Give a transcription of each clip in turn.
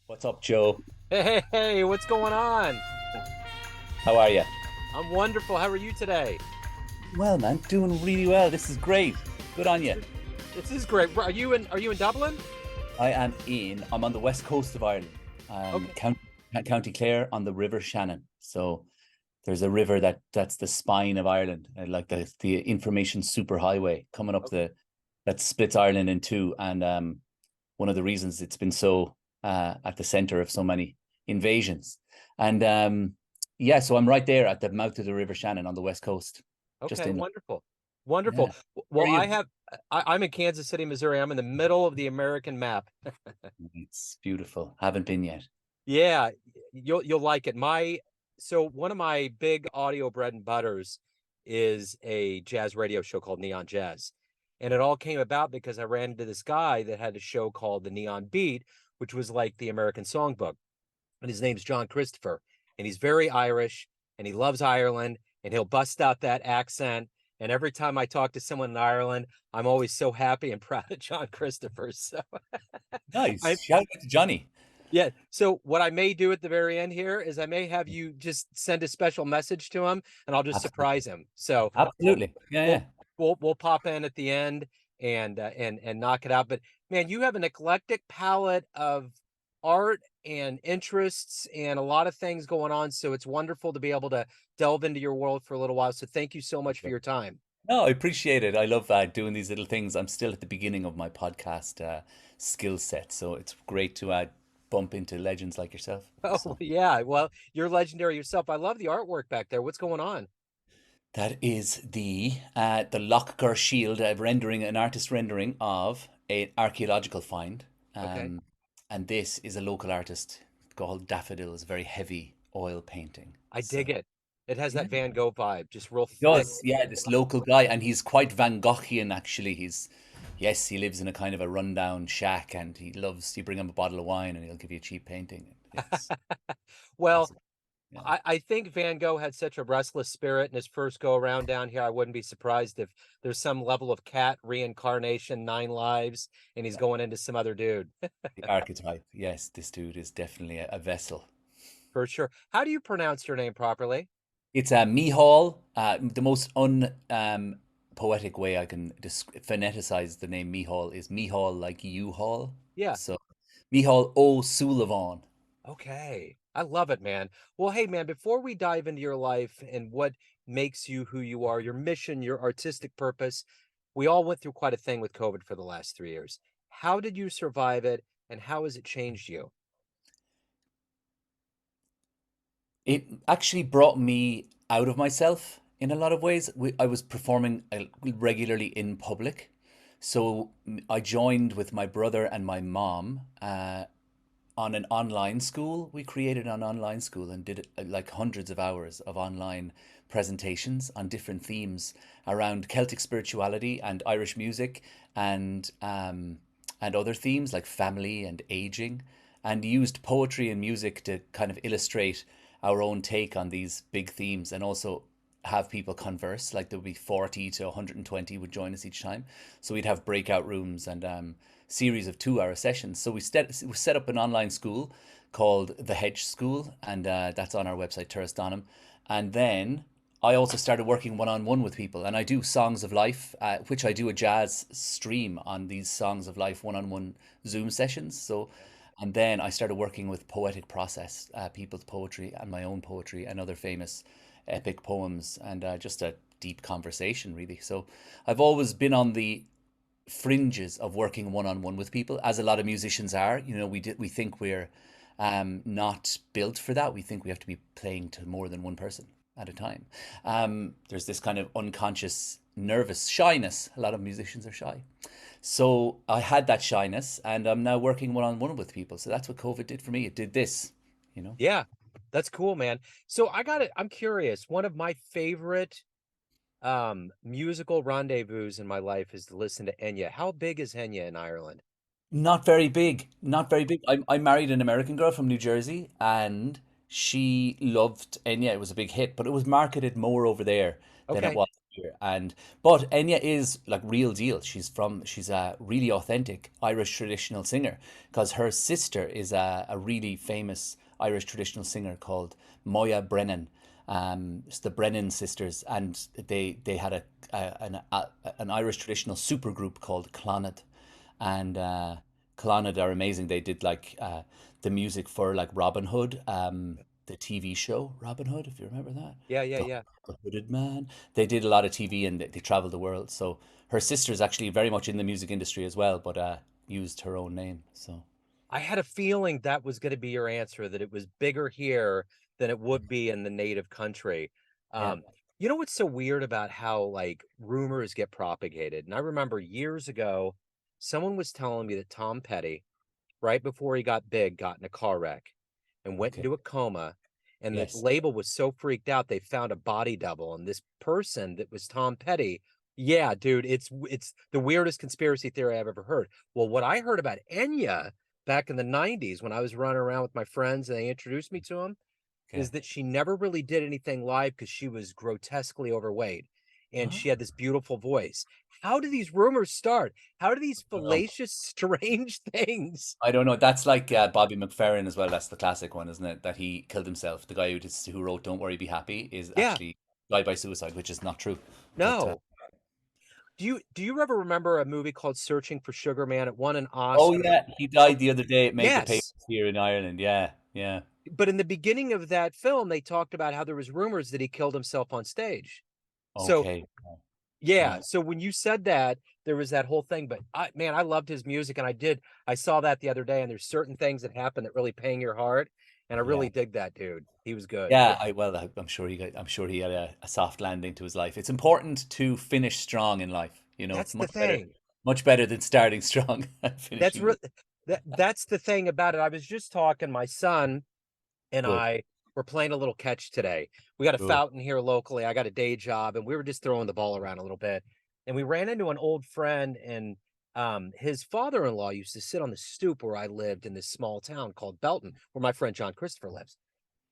What's up, Joe? Hey, what's going on? How are you? I'm wonderful. How are you today? Well, man, doing really well. This is great. Good on This you. is this is great. Are you in Dublin? I'm on the west coast of Ireland, Okay. County Clare on the River Shannon. So there's a river that's the spine of Ireland, like the information superhighway coming up Okay. that splits Ireland in two. And one of the reasons it's been so at the center of so many invasions. And yeah, so I'm right there at the mouth of the River Shannon on the west coast, just Okay, inland. wonderful. Yeah. Wonderful. Where Well, are you? I'm in Kansas City, Missouri. I'm in the middle of the American map. It's beautiful. Haven't been yet. Yeah, you'll like it. So one of my big audio bread and butters is a jazz radio show called Neon Jazz. And it all came about because I ran into this guy that had a show called the Neon Beat, which was like the American Songbook. And his name's John Christopher, and he's very Irish, and he loves Ireland, and he'll bust out that accent. And every time I talk to someone in Ireland, I'm always so happy and proud of John Christopher. So Nice. I Shout out to Johnny. yeah. So what I may do at the very end here is I may have you just send a special message to him, and I'll just Absolutely. surprise him. So we'll Absolutely. Yeah, we'll yeah. we'll pop in at the end and knock it out. But man, you have an eclectic palette of art and interests and a lot of things going on. So it's wonderful to be able to delve into your world for a little while. So thank you so much for your time. No, I appreciate it. I love doing these little things. I'm still at the beginning of my podcast skill set, so it's great to bump into legends like yourself. Oh So yeah. Well, you're legendary yourself. I love the artwork back there. What's going on? that is the Lochgar Shield, rendering an artist rendering of an archaeological find, Okay. um, and this is a local artist called Daffodil. It's a very heavy oil painting. I dig So it. It has yeah. that Van Gogh vibe, just real He thick. does, yeah, this local guy, and he's quite Van Goghian actually. Yes, he lives in a kind of a rundown shack, and you bring him a bottle of wine, and he'll give you a cheap painting. It's Well, classic. Yeah. I think Van Gogh had such a restless spirit in his first go around down here. I wouldn't be surprised if there's some level of cat reincarnation, nine lives, and he's Yeah. going into some other dude The archetype. Yes, this dude is definitely a vessel. for sure. How do you pronounce your name properly? It's a Mihal, the most un poetic way I can phoneticize the name Mihal is Mihal like U-Haul. Yeah. So Mihal O'Sullivan. Okay. I love it, man. Well, hey, man, before we dive into your life and what makes you who you are, your mission, your artistic purpose, we all went through quite a thing with COVID for the last 3 years. How did you survive it, and how has it changed you? It actually brought me out of myself in a lot of ways. I was performing regularly in public. So I joined with my brother and my mom on an online school. We created an online school and did like hundreds of hours of online presentations on different themes around Celtic spirituality and Irish music and other themes like family and aging, and used poetry and music to kind of illustrate our own take on these big themes and also have people converse. Like there would be 40 to 120 would join us each time. So we'd have breakout rooms and series of 2 hour sessions. So we set up an online school called The Hedge School, and that's on our website, Turas Donham. And then I also started working one on one with people, and I do Songs of Life, which I do a jazz stream on these Songs of Life one on one Zoom sessions. So, Okay. and then I started working with poetic process, people's poetry and my own poetry and other famous epic poems, and just a deep conversation, really. So I've always been on the fringes of working one on one with people, as a lot of musicians are. We think we're not built for that. We think we have to be playing to more than one person at a time. There's this kind of unconscious nervous shyness. A lot of musicians are shy. So I had that shyness, and I'm now working one on one with people. So that's what COVID did for me. It did this, you know. Yeah, that's cool, man. So I got it. I'm curious. One of my favorite musical rendezvous in my life is to listen to Enya. How big is Enya in Ireland? Not very big. Not very big. I married an American girl from New Jersey, and she loved Enya. It was a big hit, but it was marketed more over there than it Okay. was. here. And but Enya is like real deal. She's a really authentic Irish traditional singer because her sister is a really famous Irish traditional singer called Moya Brennan. It's the Brennan sisters, and they had an Irish traditional supergroup called Clonard, and Clonard are amazing. They did like the music for like Robin Hood, the TV show Robin Hood, if you remember that. Yeah, yeah, The, yeah. the Hooded Man. They did a lot of TV and they traveled the world. So her sister is actually very much in the music industry as well, but used her own name. So I had a feeling that was going to be your answer, that it was bigger here than it would be in the native country. yeah, Um, you know what's so weird about how like rumors get propagated? And I remember years ago, someone was telling me that Tom Petty, right before he got big, got in a car wreck and went okay, into a coma. And the yes. label was so freaked out they found a body double. And this person that was Tom Petty, yeah, dude, it's the weirdest conspiracy theory I've ever heard. Well, what I heard about Enya back in the 90s when I was running around with my friends and they introduced me to him is Okay. that she never really did anything live because she was grotesquely overweight and Huh? she had this beautiful voice. How do these rumors start? How do these I don't know. fallacious, strange things? I don't know. That's like Bobby McFerrin as well. That's the classic one, isn't it? That he killed himself. The guy who wrote "Don't Worry, Be Happy" is Yeah, actually died by suicide, which is not true. But no. Do you ever remember a movie called Searching for Sugar Man? It won an oh Oscar. yeah, he died Okay, the other day. It made the papers yes. here in Ireland. Yeah, yeah. But in the beginning of that film, they talked about how there was rumors that he killed himself on stage. So Okay. yeah, Yeah, so when you said that, there was that whole thing. But man, I loved his music, and I saw that the other day, and there's certain things that happen that really pang your heart, and I yeah. really dig that dude. He was good. Yeah, I'm sure I'm sure he had a soft landing to his life. It's important to finish strong in life. You know, That's the thing. much better than starting strong and That's finishing real. weak. That's the thing about it. I was just talking. My son and Good, I were playing a little catch today. We got a good. fountain here locally. I got a day job, and we were just throwing the ball around a little bit. And we ran into an old friend, and his father-in-law used to sit on the stoop where I lived in this small town called Belton, where my friend John Christopher lives.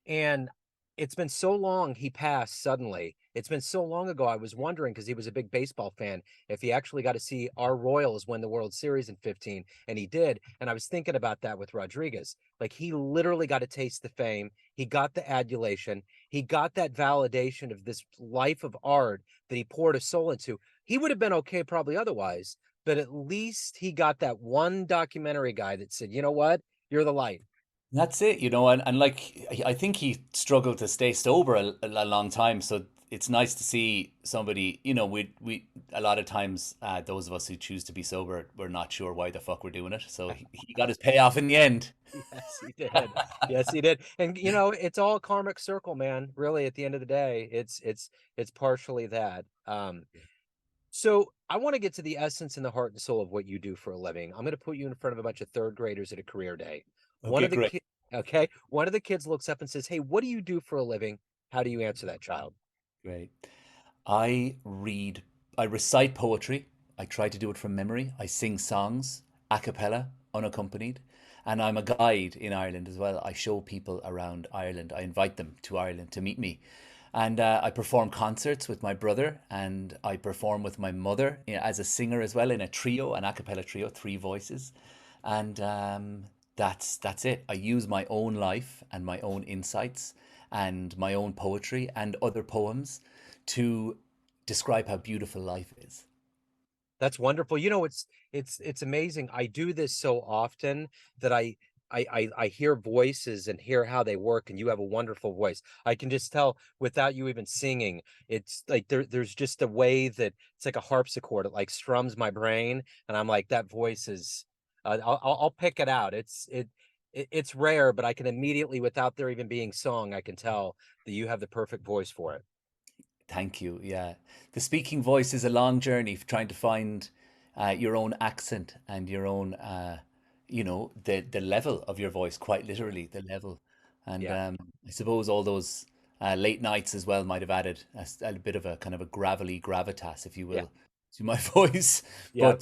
And it's been so long he passed suddenly. It's been so long ago. I was wondering because he was a big baseball fan if he actually got to see our Royals win the World Series in 15, and he did. And I was thinking about that with Rodriguez. Like he literally got to taste the fame. He got the adulation. He got that validation of this life of art that he poured his soul into. He would have been okay probably otherwise, but at least he got that one documentary guy that said, "You know what? You're the light." That's it, you know, and like I think he struggled to stay sober a long time. So it's nice to see somebody, you know, we a lot of times those of us who choose to be sober, we're not sure why the fuck we're doing it. So he got his payoff in the end. Yes, he did. Yes, he did. And it's all a karmic circle, man. Really, at the end of the day, it's partially that. So I want to get to the essence and the heart and soul of what you do for a living. I'm going to put you in front of a bunch of third graders at a career day. One Okay, of the great. kids, okay, one of the kids looks up and says, "Hey, what do you do for a living?" How do you answer that child? Great. I read, I recite poetry. I try to do it from memory. I sing songs, a cappella, unaccompanied. And I'm a guide in Ireland as well. I show people around Ireland. I invite them to Ireland to meet me. And I perform concerts with my brother and I perform with my mother as a singer as well in a trio, an a cappella trio, three voices. And that's it. I use my own life and my own insights and my own poetry and other poems to describe how beautiful life is. That's wonderful. It's amazing. I do this so often that I hear voices and hear how they work, and you have a wonderful voice. I can just tell without you even singing. It's like there's just a way that it's like a harpsichord. It like strums my brain, and I'm like, that voice is. I'll pick it out. It's rare, but I can immediately, without there even being song, I can tell that you have the perfect voice for it. Thank you. Yeah. The speaking voice is a long journey trying to find your own accent and your own, the level of your voice, quite literally, the level. And Yeah, I suppose all those late nights as well might have added a bit of a kind of a gravelly gravitas, if you yeah, will, to my voice. yeah,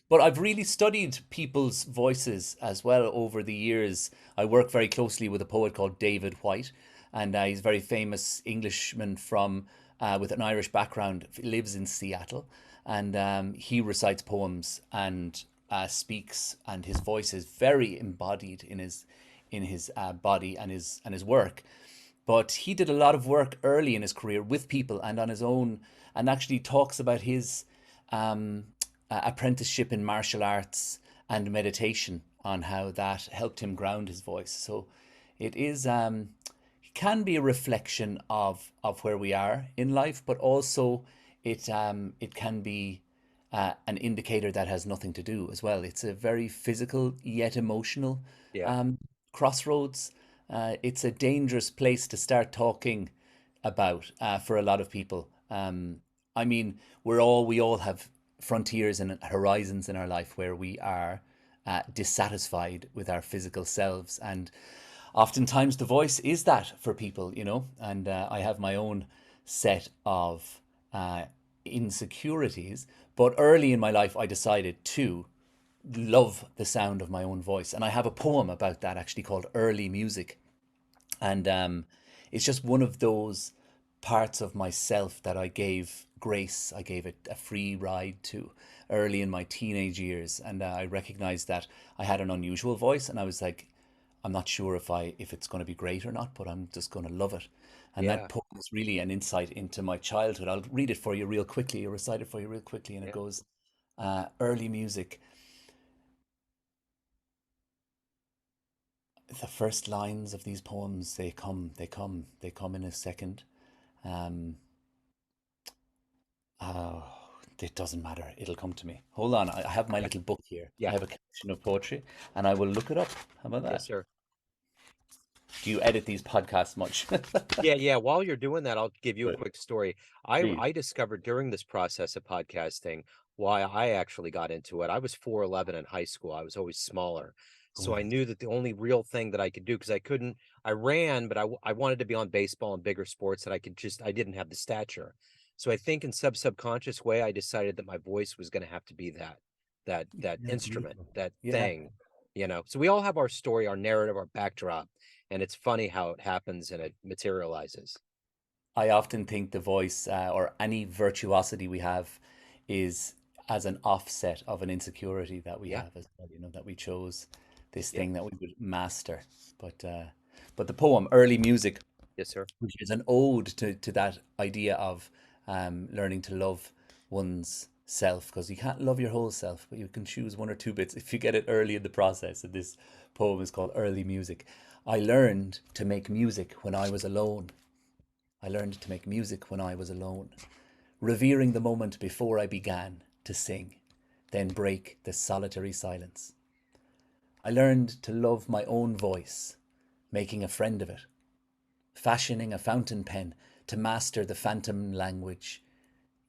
But I've really studied people's voices as well over the years. I work very closely with a poet called David White, and he's a very famous Englishman from with an Irish background, lives in Seattle, and he recites poems and speaks, and his voice is very embodied in his body and his work. But he did a lot of work early in his career with people and on his own, and actually talks about his um, apprenticeship in martial arts and meditation on how that helped him ground his voice. So it is it can be a reflection of where we are in life, but also it can be an indicator that has nothing to do as well. It's a very physical yet emotional Yeah. um, crossroads. It's a dangerous place to start talking about for a lot of people. I mean, we all have frontiers and horizons in our life where we are dissatisfied with our physical selves, and oftentimes the voice is that for people, you know. And I have my own set of uh, insecurities, but early in my life, I decided to love the sound of my own voice, and I have a poem about that actually called "Early Music." And it's just one of those parts of myself that I gave grace, I gave it a free ride to early in my teenage years. And I recognized that I had an unusual voice, and I was like, I'm not sure if it's going to be great or not, but I'm just going to love it. And that Yeah. poem is really an insight into my childhood. I'll read it for you real quickly, or recite it for you real quickly, and it Yeah. goes, early music. The first lines of these poems, they come in a second. Um, oh, it doesn't matter. It'll come to me. Hold on. I have my Okay. little book here. I Yeah. have a collection of poetry, and I will look it up. How about Yes, that? sir. Do you edit these podcasts much? Yeah, yeah. While you're doing that, I'll give you a Good. quick story. I Please. I discovered during this process of podcasting why I actually got into it. I was 4'11" in high school. I was always smaller. So I Oh, knew that the only real thing that I could do, because I ran, but I wanted to be on baseball and bigger sports that I didn't have the stature. So I think in subconscious way, I decided that my voice was going to have to be that yeah, instrument, beautiful. that Yeah. thing, you know. So we all have our story, our narrative, our backdrop, and it's funny how it happens and it materializes. I often think the voice or any virtuosity we have is as an offset of an insecurity that we Yeah, have as well, you know, that we chose this yeah, thing that we would master. But the poem, Early Music, yes, sir. which is an ode to that idea of learning to love one's self, because you can't love your whole self, but you can choose one or two bits if you get it early in the process. And this poem is called Early Music. I learned to make music when I was alone. I learned to make music when I was alone, revering the moment before I began to sing, then break the solitary silence. I learned to love my own voice, making a friend of it, fashioning a fountain pen to master the phantom language.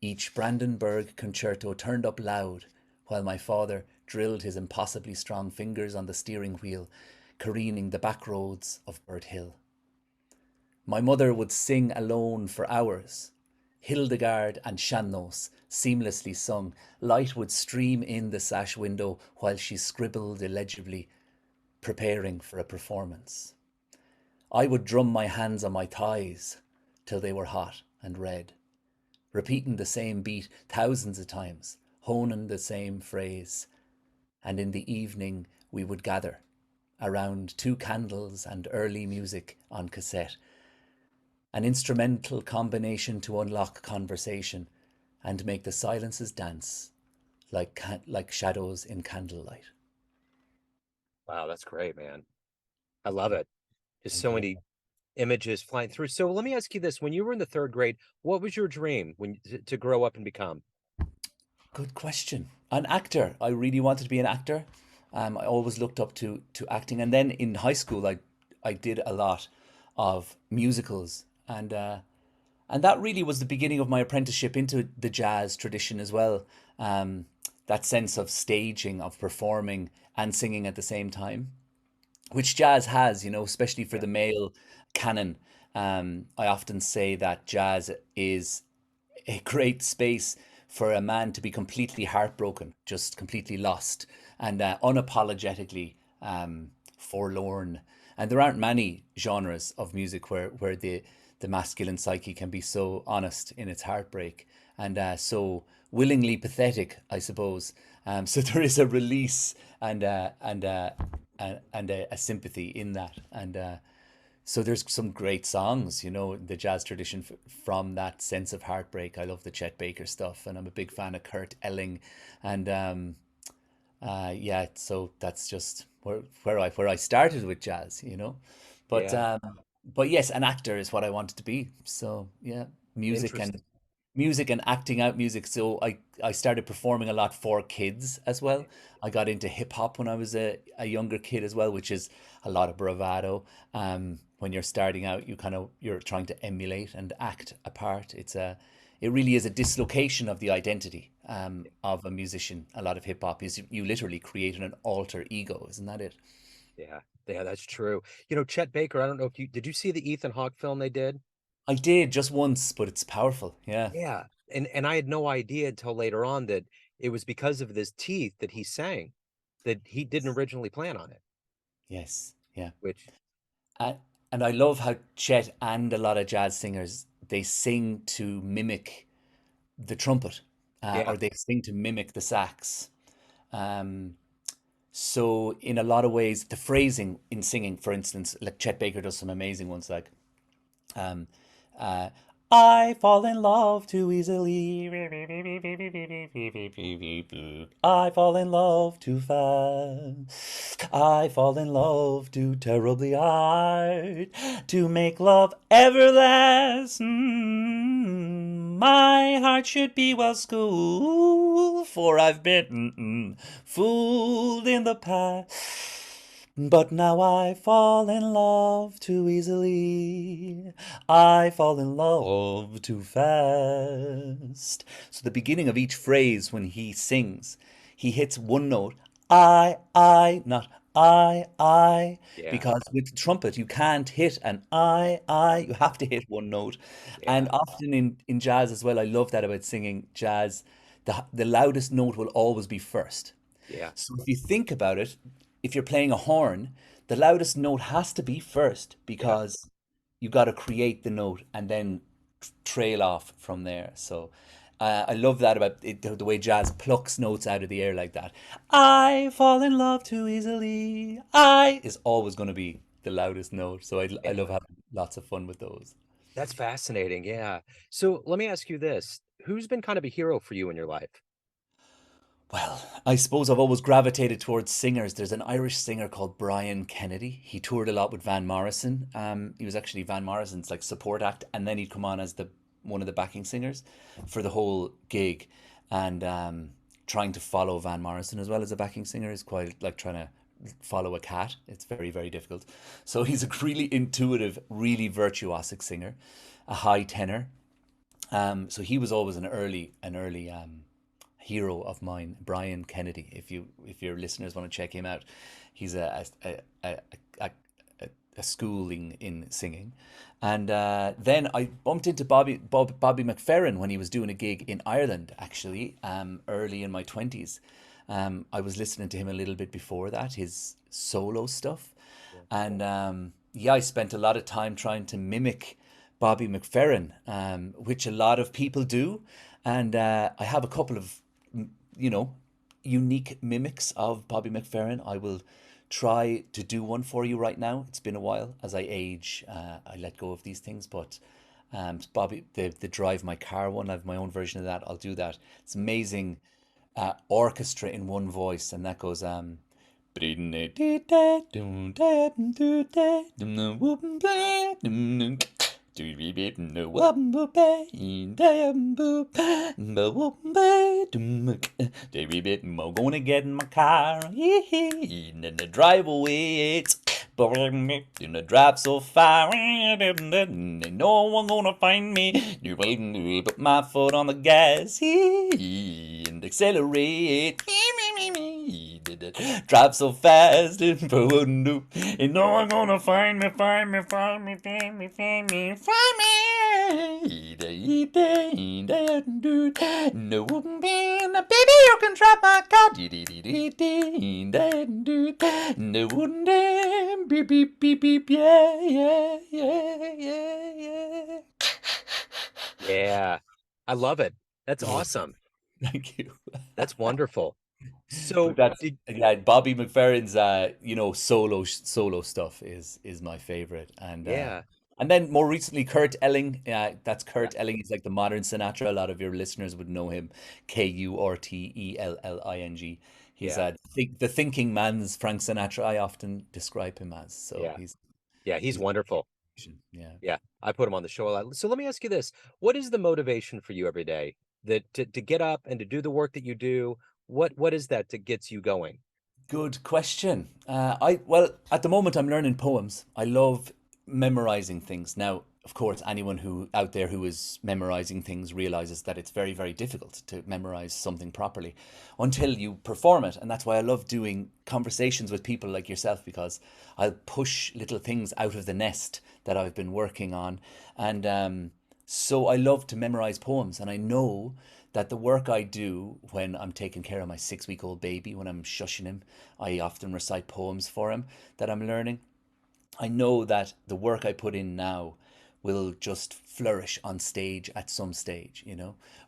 Each Brandenburg concerto turned up loud while my father drilled his impossibly strong fingers on the steering wheel, careening the back roads of Bird Hill. My mother would sing alone for hours. Hildegard and Shannos seamlessly sung. Light would stream in the sash window while she scribbled illegibly, preparing for a performance. I would drum my hands on my thighs till they were hot and red, repeating the same beat thousands of times, honing the same phrase. And in the evening we would gather around two candles and early music on cassette, an instrumental combination to unlock conversation and make the silences dance like shadows in candlelight. Wow, that's great, man. I love it. Just Thank so you. many images flying through. So let me ask you this: when you were in the third grade, what was your dream to grow up and become? Good question. An actor. I really wanted to be an actor. I always looked up to acting, and then in high school, I did a lot of musicals, and that really was the beginning of my apprenticeship into the jazz tradition as well. Um, that sense of staging, of performing and singing at the same time, which jazz has, you know, especially for Yeah, the male canon. I often say that jazz is a great space for a man to be completely heartbroken, just completely lost, and unapologetically forlorn. And there aren't many genres of music where the masculine psyche can be so honest in its heartbreak and so willingly pathetic, I suppose. So there is a release and a sympathy in that, and so there's some great songs, the jazz tradition from that sense of heartbreak. I love the Chet Baker stuff, and I'm a big fan of Kurt Elling, and yeah, so that's just where I started with jazz. But Yeah. but yes, an actor is what I wanted to be. So yeah, music and Interesting. music and acting out music. So I started performing a lot for kids as well. I got into hip hop when I was a younger kid as well, which is a lot of bravado. When you're starting out, you're trying to emulate and act a part. It really is a dislocation of the identity of a musician. A lot of hip hop is you literally create an alter ego, isn't that it? Yeah. Yeah, that's true. You know, Chet Baker, I don't know if you did you see the Ethan Hawke film they did? I did just once, but it's powerful. Yeah. Yeah. And I had no idea until later on that it was because of his teeth that he sang, that he didn't originally plan on it, Yes. Yeah. which And, and I love how Chet and a lot of jazz singers they sing to mimic the trumpet, yeah, or they sing to mimic the sax. Um, so in a lot of ways, the phrasing in singing, for instance, like Chet Baker does some amazing ones, like um, uh, I fall in love too easily. I fall in love too fast. I fall in love too terribly hard to make love ever last. My heart should be well schooled, for I've been fooled in the past. But now I fall in love too easily. I fall in love too fast. So the beginning of each phrase when he sings, he hits one note. Not I. yeah, Because with trumpet, you can't hit an I. You have to hit one note. And yeah, often in jazz as well, I love that about singing jazz. The loudest note will always be first. yeah, So if you think about it, if you're playing a horn, the loudest note has to be first yeah. because you got to create the note and then trail off from there. So I love that about it, the way jazz plucks notes out of the air like that. I fall in love too easily. I is always going to be the loudest note. So I love Yeah. having lots of fun with those. That's fascinating. Yeah. So let me ask you this. Who's been kind of a hero for you in your life? Well, I suppose I've always gravitated towards singers. There's an Irish singer called Brian Kennedy. He toured a lot with Van Morrison. He was actually Van Morrison's like support act, and then he'd come on as the one of the backing singers for the whole gig. And trying to follow Van Morrison as well as a backing singer is quite like trying to follow a cat. It's very, very difficult. So he's a really intuitive, really virtuosic singer, a high tenor. So he was always an early hero of mine, Brian Kennedy. If your listeners want to check him out, he's a, a schooling in singing. And then I bumped into Bobby McFerrin when he was doing a gig in Ireland, actually, early in my 20s. I was listening to him a little bit before that, his solo stuff. Yeah. And yeah, I spent a lot of time trying to mimic Bobby McFerrin, which a lot of people do. And I have a couple of, you know, unique mimics of Bobby McFerrin. I will try to do one for you right now. It's been a while. As I age, I let go of these things. But Bobby, the Drive My Car one, I have my own version of that. I'll do that. It's amazing orchestra in one voice, and that goes gonna get in my car and then drive away. Gonna drive so far, no one gonna find me. Put my foot on the gas and accelerate. Drop so fast and do. And no one gonna find me, find me, find me, find me, find me, find me. No, baby, you can drop my card. No, beep, beep, beep, beep, yeah, yeah, yeah, yeah, yeah. Yeah. I love it. That's awesome. Thank you. That's wonderful. But So that's did yeah, Bobby McFerrin's solo stuff is my favorite, yeah. and then more recently Kurt Elling. That's Yeah. Kurt Elling. He's like the modern Sinatra. A lot of your listeners would know him. Kurtelling. He's Yeah. the thinking man's Frank Sinatra. I often describe him as. So Yeah. Yeah, he's he's wonderful. yeah. Yeah. I put him on the show a lot. So let me ask you this. What is the motivation for you every day that to get up and to do the work that you do? What is that that gets you going? Good question. I well, at the moment I'm learning poems. I love memorizing things. Now, of course, anyone who out there who is memorizing things realizes that it's very, very difficult to memorize something properly until you perform it. And that's why I love doing conversations with people like yourself because I'll push little things out of the nest that I've been working on. And so I love to memorize poems, and I know that the work I do when I'm taking care of my 6 week old baby, when I'm shushing him, I often recite poems for him that I'm learning. I know that the work I put in now will just flourish on stage at some stage,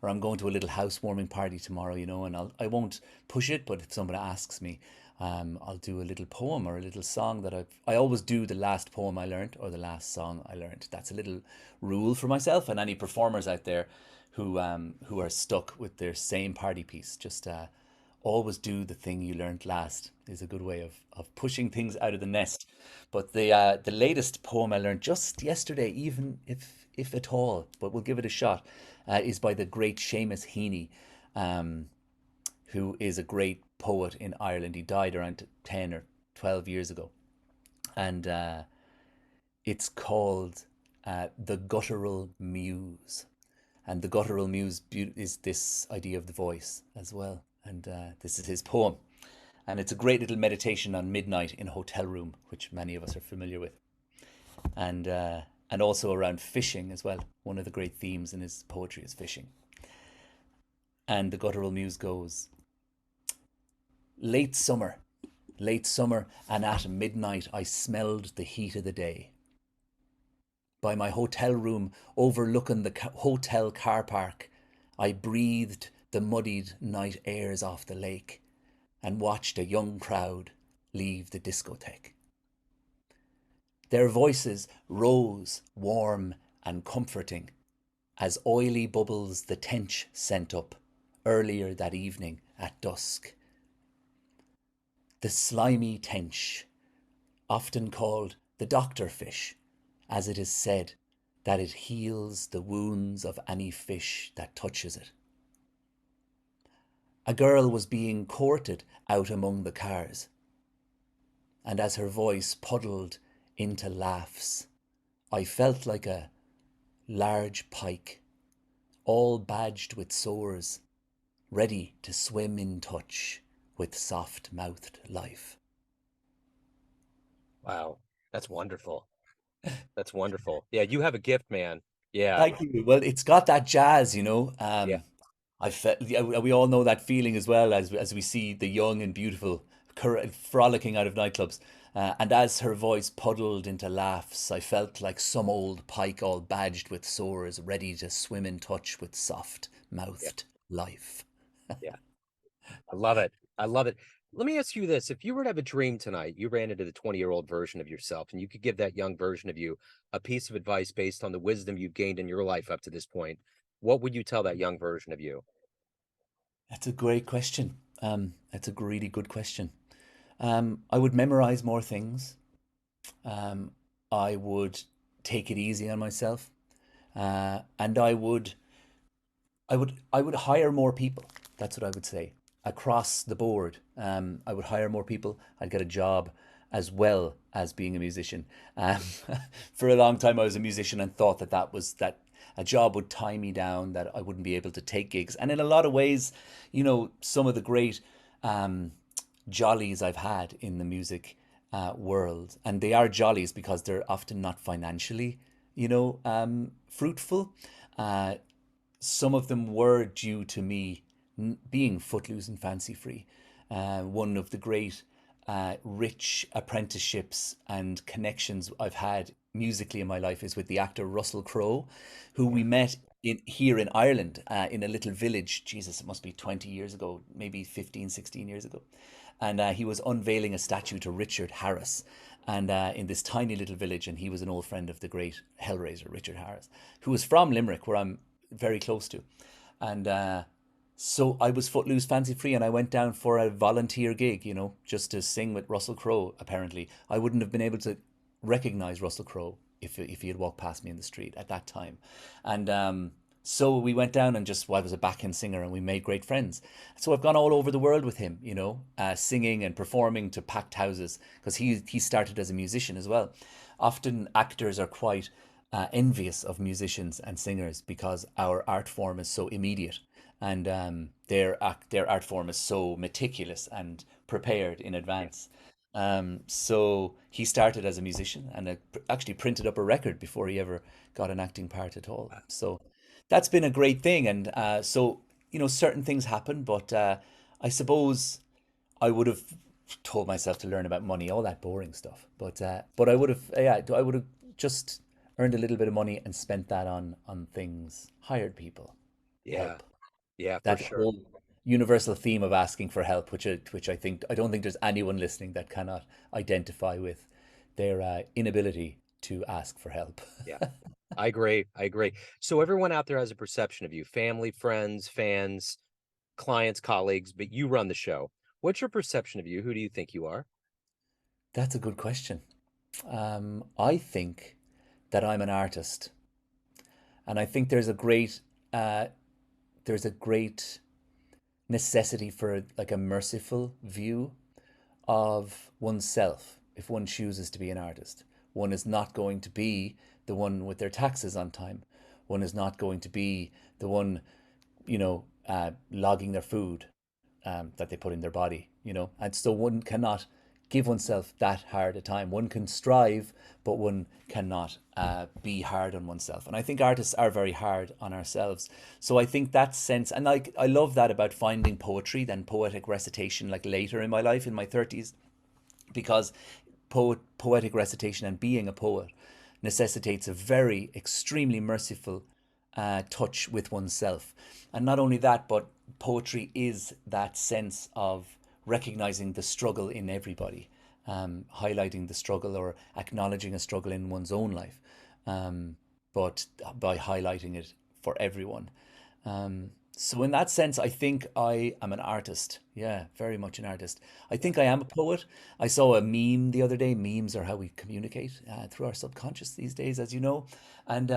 or I'm going to a little housewarming party tomorrow, and I won't push it, but if somebody asks me, I'll do a little poem or a little song that I always do the last poem I learned or the last song I learned. That's a little rule for myself and any performers out there who are stuck with their same party piece. Just always do the thing you learned last is a good way of pushing things out of the nest. But the latest poem I learned just yesterday, even if at all, but we'll give it a shot, is by the great Seamus Heaney, um, who is a great poet in Ireland. He died around 10 or 12 years ago, and it's called "The Guttural Muse." And the guttural muse is this idea of the voice as well. And this is his poem. And it's a great little meditation on midnight in a hotel room, which many of us are familiar with. And also around fishing as well. One of the great themes in his poetry is fishing. And the guttural muse goes, late summer, late summer, and at midnight I smelled the heat of the day. By my hotel room overlooking the hotel car park, I breathed the muddied night airs off the lake and watched a young crowd leave the discotheque. Their voices rose warm and comforting as oily bubbles the tench sent up earlier that evening at dusk. The slimy tench, often called the doctor fish, as it is said that it heals the wounds of any fish that touches it. A girl was being courted out among the cars, and as her voice puddled into laughs, I felt like a large pike, all badged with sores, ready to swim in touch with soft-mouthed life. Wow. That's wonderful. That's wonderful. Yeah, you have a gift, man. Yeah. Thank you. Well, it's got that jazz, Yeah. I felt yeah, we all know that feeling as well as we see the young and beautiful frolicking out of nightclubs. And as her voice puddled into laughs, I felt like some old pike all badged with sores, ready to swim in touch with Yeah. soft-mouthed life. Yeah. I love it. I love it. Let me ask you this. If you were to have a dream tonight, you ran into the 20-year-old version of yourself, and you could give that young version of you a piece of advice based on the wisdom you've gained in your life up to this point, what would you tell that young version of you? That's a great question. That's a really good question. I would memorize more things. Um, I would take it easy on myself, and I would hire more people. That's what I would say across the board. I would hire more people. I'd get a job as well as being a musician. Um, for a long time, I was a musician and thought that a job would tie me down, that I wouldn't be able to take gigs. And in a lot of ways, some of the great um, jollies I've had in the music world, and they are jollies because they're often not financially, fruitful. Uh, some of them were due to me being footloose and fancy free. One of the great rich apprenticeships and connections I've had musically in my life is with the actor Russell Crowe, who we Yeah. met here in Ireland in a little village. Jesus, it must be 20 years ago, maybe 15, 16 years ago. And he was unveiling a statue to Richard Harris. And in this tiny little village, and he was an old friend of the great Hellraiser, Richard Harris, who was from Limerick, where I'm very close to. And so I was footloose, fancy free, and I went down for a volunteer gig, just to sing with Russell Crowe. Apparently, I wouldn't have been able to recognize Russell Crowe if he had walked past me in the street at that time. And so we went down and just, well, I was a backing singer, and we made great friends. So I've gone all over the world with him, singing and performing to packed houses because he started as a musician as well. Often actors are quite envious of musicians and singers because our art form is so immediate, and their art form is so meticulous and prepared in Yeah. advance. So he started as a musician and actually printed up a record before he ever got an acting part at all. So that's been a great thing. And so, certain things happen, but I suppose I would have told myself to learn about money, all that boring stuff. But I would have, yeah, I would have just earned a little bit of money and spent that on things, hired people, Yeah. help. Yeah, for That sure. whole universal theme of asking for help, which I don't think there's anyone listening that cannot identify with their inability to ask for help. Yeah. I agree. I agree. So everyone out there has a perception of you, family, friends, fans, clients, colleagues, but you run the show. What's your perception of you? Who do you think you are? That's a good question. I think that I'm an artist, and I think uh, there's a great necessity for like a merciful view of oneself if one chooses to be an artist. One is not going to be the one with their taxes on time. One is not going to be the one, logging their food that they put in their body, And so one cannot give oneself that hard a time. One can strive, but one cannot be hard on oneself. And I think artists are very hard on ourselves. So I think that sense, and like I love that about finding poetry, then poetic recitation, like later in my life, in my 30s, because poetic recitation and being a poet necessitates a very extremely merciful touch with oneself. And not only that, but poetry is that sense of recognizing the struggle in everybody, highlighting the struggle or acknowledging a struggle in one's own life, but by highlighting it for everyone. So in that sense, I think I am an artist. Yeah, very much an artist. I think I am a poet. I saw a meme the other day. Memes are how we communicate through our subconscious these days, as you know. And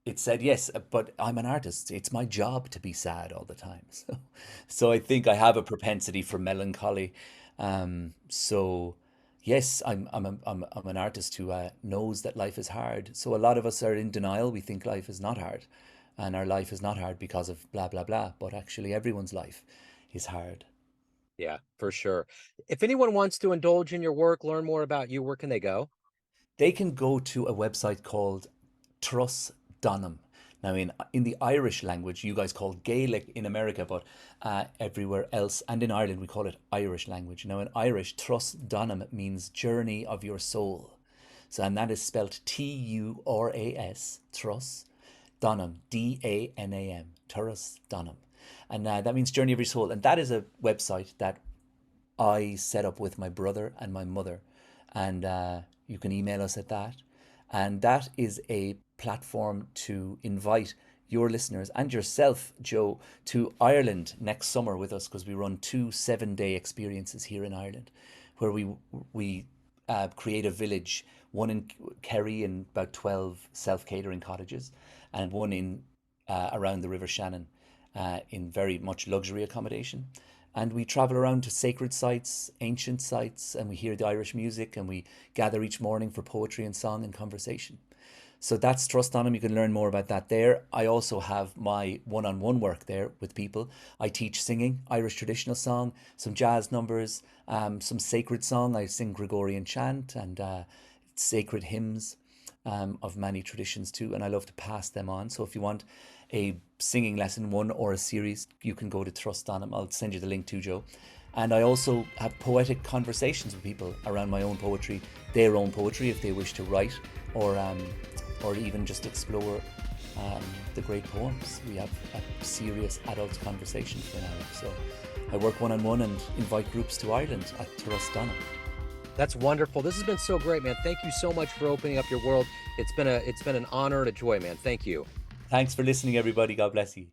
it said, yes, but I'm an artist. It's my job to be sad all the time. So I think I have a propensity for melancholy. So yes, I'm an artist who knows that life is hard. So a lot of us are in denial. We think life is not hard, and our life is not hard because of blah blah blah. But actually, everyone's life is hard. Yeah, for sure. If anyone wants to indulge in your work, learn more about you, where can they go? They can go to a website called Trus Donham. Now, in the Irish language, you guys call Gaelic in America, but everywhere else, and in Ireland, we call it Irish language. Now, in Irish, Trus Donham means journey of your soul. So, and that is spelled Turas, Trus Donham, Danam, Turris Donham. And that means journey of your soul. And that is a website that I set up with my brother and my mother. And you can email us at that. And that is a platform to invite your listeners and yourself, Joe, to Ireland next summer with us because we run 2 7-day experiences here in Ireland where we create a village, one in Kerry in about 12 self catering cottages, and one in around the River Shannon in very much luxury accommodation. And we travel around to sacred sites, ancient sites, and we hear the Irish music, and we gather each morning for poetry and song and conversation. So that's Trust on Him. You can learn more about that there. I also have my one-on-one work there with people. I teach singing, Irish traditional song, some jazz numbers, some sacred song. I sing Gregorian chant and sacred hymns of many traditions too, and I love to pass them on. So if you want a singing lesson, one or a series, you can go to Trust on Him. I'll send you the link too, Joe. And I also have poetic conversations with people around my own poetry, their own poetry, if they wish to write or even just explore the great poems. We have a serious adult conversation for an hour. So I work one-on-one and invite groups to Ireland at Trust on Him. That's wonderful. This has been so great, man. Thank you so much for opening up your world. It's been an honor and a joy, man. Thank you. Thanks for listening, everybody. God bless you.